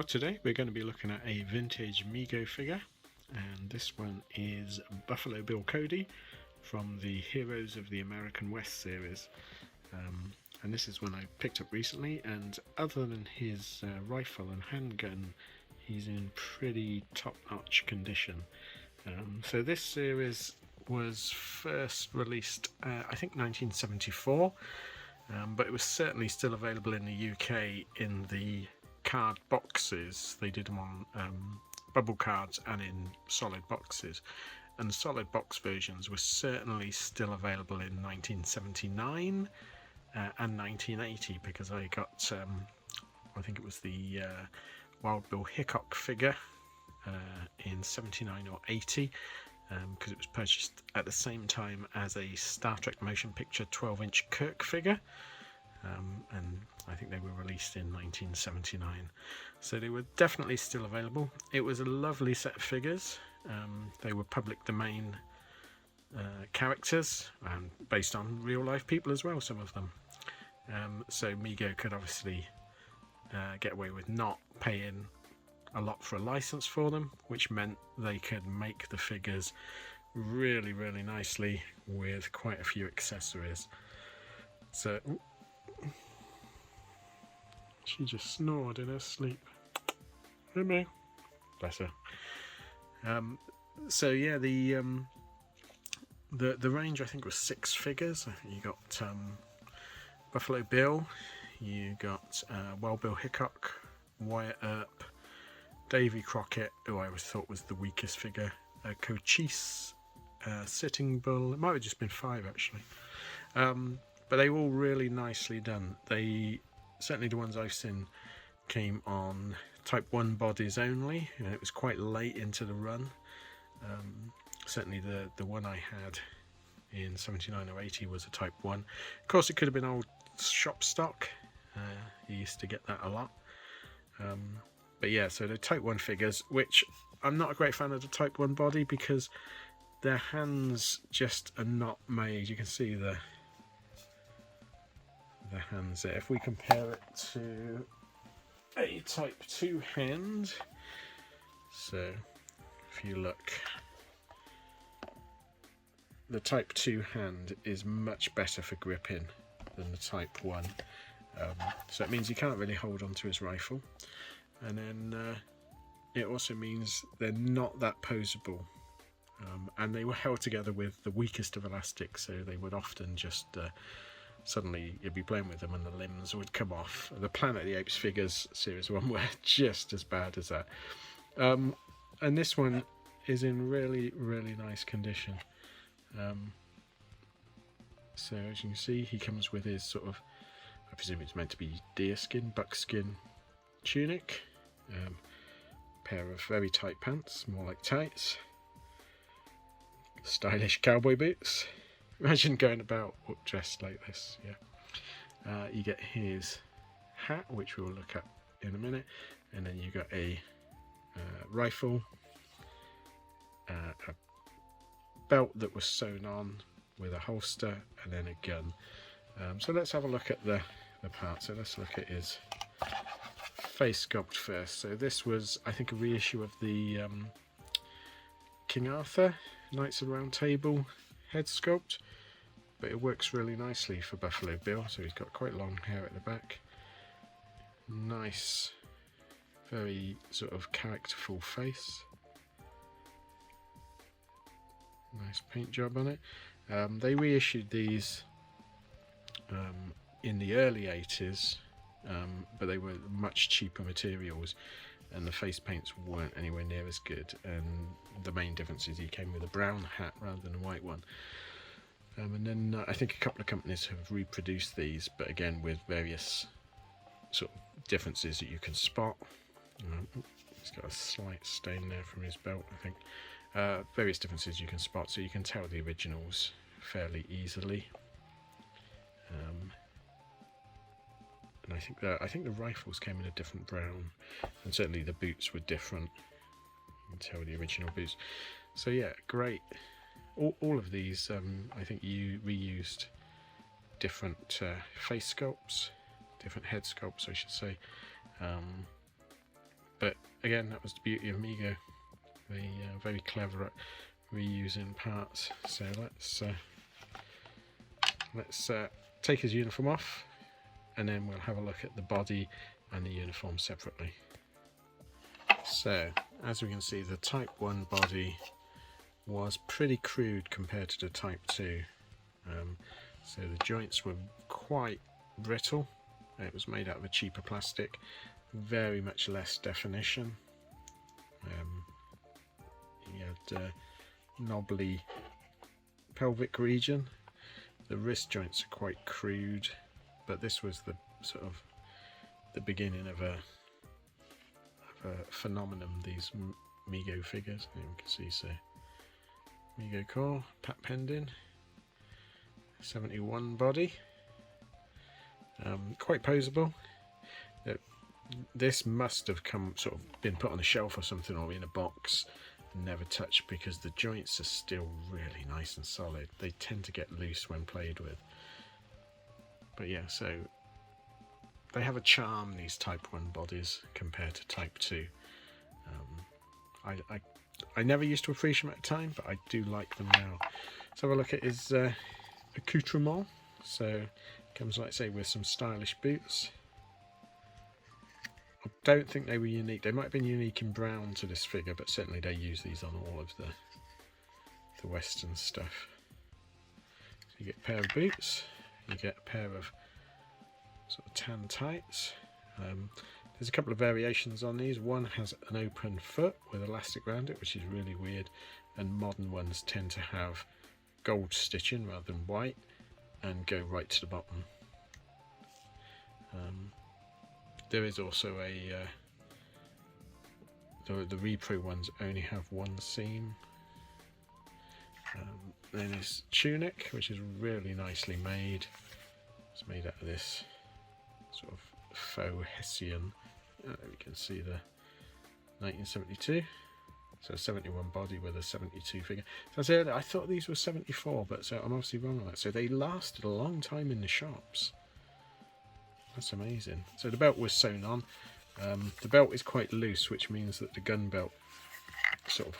today we're going to be looking at a vintage Mego figure, and this one is Buffalo Bill Cody from the Heroes of the American West series. And this is one I picked up recently, and other than his rifle and handgun, he's in pretty top-notch condition. So this series was first released I think 1974, but it was certainly still available in the UK in the card boxes. They did them on bubble cards and in solid boxes, and the solid box versions were certainly still available in 1979 and 1980, because I got I think it was the Wild Bill Hickok figure in 79 or 80, because it was purchased at the same time as a Star Trek motion picture 12-inch Kirk figure, and I think they were released in 1979, so they were definitely still available. It was a lovely set of figures. They were public domain characters, and based on real life people as well, some of them. So Mego could obviously get away with not paying a lot for a license for them, which meant they could make the figures really nicely with quite a few accessories. So she just snored in her sleep. Hey, bless her. So yeah, the range I think was 6 figures. I think you got Buffalo Bill, you got Wild Bill Hickok, Wyatt Earp, Davy Crockett, who I always thought was the weakest figure, Cochise, Sitting Bull. It might have just been 5 actually, but they were all really nicely done. They certainly, the ones I've seen, came on Type 1 bodies only, and it was quite late into the run. Certainly the one I had in 79 or 80 was a Type 1. Of course, it could have been old shop stock. You used to get that a lot. But yeah, so the Type 1 figures, which I'm not a great fan of the Type 1 body, because their hands just are not made. You can see the hands there. If we compare it to a Type 2 hand, so if you look, the Type 2 hand is much better for gripping than the Type 1. So it means you can't really hold on to his rifle, and then it also means they're not that poseable, and they were held together with the weakest of elastics, so they would often just suddenly you'd be playing with them and the limbs would come off. The Planet of the Apes figures series 1 were just as bad as that, and this one is in really nice condition. So as you can see, he comes with his sort of, I presume it's meant to be deerskin, buckskin tunic, pair of very tight pants, more like tights, stylish cowboy boots. Imagine going about dressed like this. Yeah. You get his hat, which we'll look at in a minute, and then you got a rifle, a belt that was sewn on with a holster, and then a gun. So let's have a look at the parts. So let's look at his face sculpt first. So this was, I think, a reissue of the King Arthur Knights of the Round Table head sculpt, but it works really nicely for Buffalo Bill. So he's got quite long hair at the back, nice, very sort of characterful face, nice paint job on it. They reissued these in the early 80s, but they were much cheaper materials, and the face paints weren't anywhere near as good, and the main difference is he came with a brown hat rather than a white one. And then I think a couple of companies have reproduced these, but again with various sort of differences that you can spot. He's got a slight stain there from his belt, I think. Various differences you can spot, so you can tell the originals fairly easily. And I think the rifles came in a different brown, and certainly the boots were different. You can tell the original boots. So yeah, great. All of these, I think you reused different face sculpts, different head sculpts, I should say. But again, that was the beauty of Mego. They very clever at reusing parts. So let's take his uniform off, and then we'll have a look at the body and the uniform separately. So as we can see, the Type 1 body was pretty crude compared to the Type 2. So the joints were quite brittle. It was made out of a cheaper plastic, very much less definition. He had knobbly pelvic region. The wrist joints are quite crude, but this was the sort of the beginning of a phenomenon, these Mego figures. You can see, so Mego core, Pat Pending, 71 body, quite posable. This must have been put on a shelf or something, or in a box and never touched, because the joints are still really nice and solid. They tend to get loose when played with, but yeah, so they have a charm, these Type 1 bodies, compared to Type 2. I never used to appreciate them at the time, but I do like them now. Let's have a look at his accoutrement. So it comes, like I say, with some stylish boots. I don't think they were unique. They might have been unique in brown to this figure, but certainly they use these on all of the Western stuff. So you get a pair of boots, you get a pair of sort of tan tights. There's a couple of variations on these. One has an open foot with elastic around it, which is really weird, and modern ones tend to have gold stitching rather than white and go right to the bottom. There is also the repro ones only have one seam. Then there's Tunic, which is really nicely made. It's made out of this sort of faux Hessian. We can see the 1972. So 71 body with a 72 figure. So I said I thought these were 74, but so I'm obviously wrong on that. So they lasted a long time in the shops. That's amazing. So the belt was sewn on. The belt is quite loose, which means that the gun belt sort of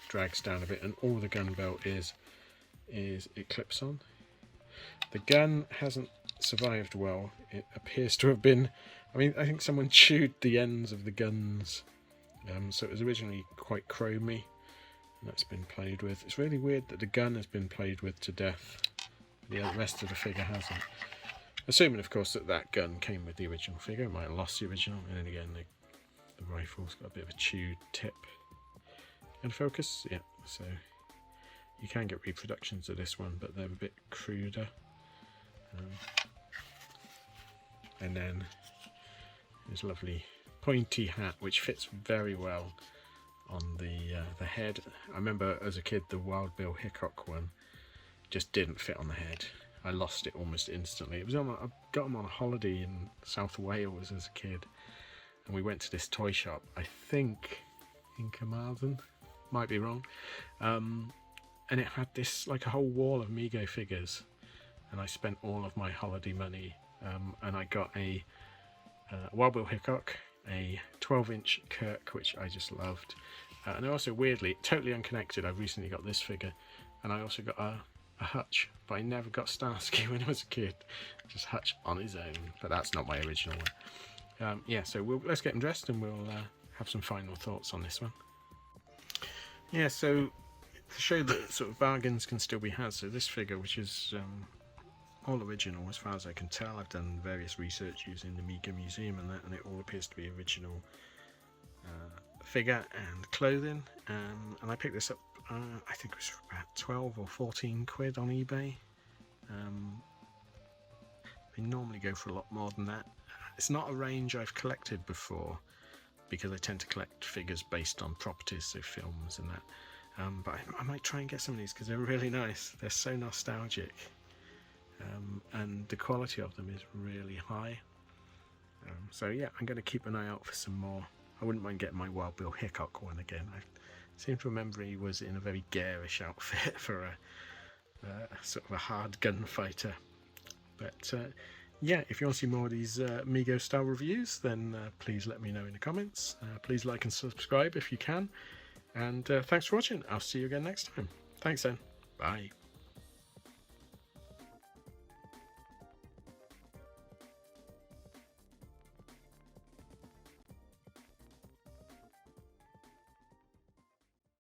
drags down a bit, and all the gun belt is it clips on. The gun hasn't survived well. It appears to have been, I mean, I think someone chewed the ends of the guns. So it was originally quite chromy, and that's been played with. It's really weird that the gun has been played with to death. The rest of the figure hasn't. Assuming, of course, that gun came with the original figure. It might have lost the original, and then again, the rifle's got a bit of a chewed tip. And focus, yeah. So you can get reproductions of this one, but they're a bit cruder. And then this lovely pointy hat, which fits very well on the head. I remember as a kid the Wild Bill Hickok one just didn't fit on the head. I lost it almost instantly. It was I got them on a holiday in South Wales as a kid, and we went to this toy shop, I think in Carmarthen, might be wrong, and it had this like a whole wall of Mego figures, and I spent all of my holiday money, and I got a Wild Bill Hickok, a 12-inch Kirk, which I just loved, and I also, weirdly, totally unconnected, I recently got this figure, and I also got a Hutch, but I never got Starsky when I was a kid, just Hutch on his own, but that's not my original one. Yeah, so let's get him dressed and we'll have some final thoughts on this one. Yeah, so to show that sort of bargains can still be had, so this figure, which is all original as far as I can tell, I've done various research using the Mego Museum and that, and it all appears to be original figure and clothing, and I picked this up, I think it was for about 12 or 14 quid on eBay. They normally go for a lot more than that. It's not a range I've collected before, because I tend to collect figures based on properties, so films and that. But I might try and get some of these because they're really nice. They're so nostalgic, and the quality of them is really high. So yeah, I'm going to keep an eye out for some more. I wouldn't mind getting my Wild Bill Hickok one again. I seem to remember he was in a very garish outfit for a sort of a hard gunfighter. But yeah, if you want to see more of these Mego style reviews, then please let me know in the comments. Please like and subscribe if you can. And thanks for watching. I'll see you again next time. Thanks then. Bye.